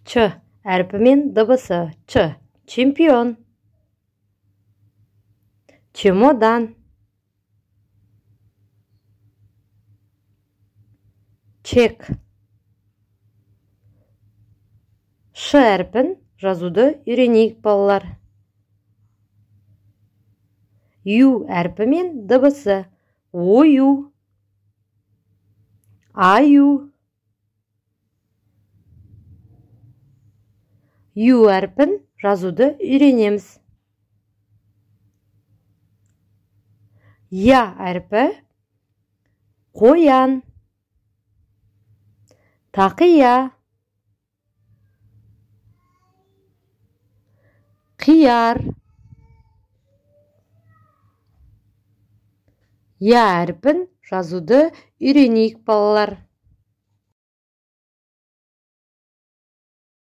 Ç әрпімен дыбысы. Ç. Чемпион. Чемодан. Чек. Ш әрпін жазуды үйренейік, балалар. Ю әрпімен дыбысы. Ою. Аю. Ю әрпін жазуды үйренеміз. Я әрпі. Қоян. Тақия. Қияр. Я әрпін жазуды үйренейік, балалар.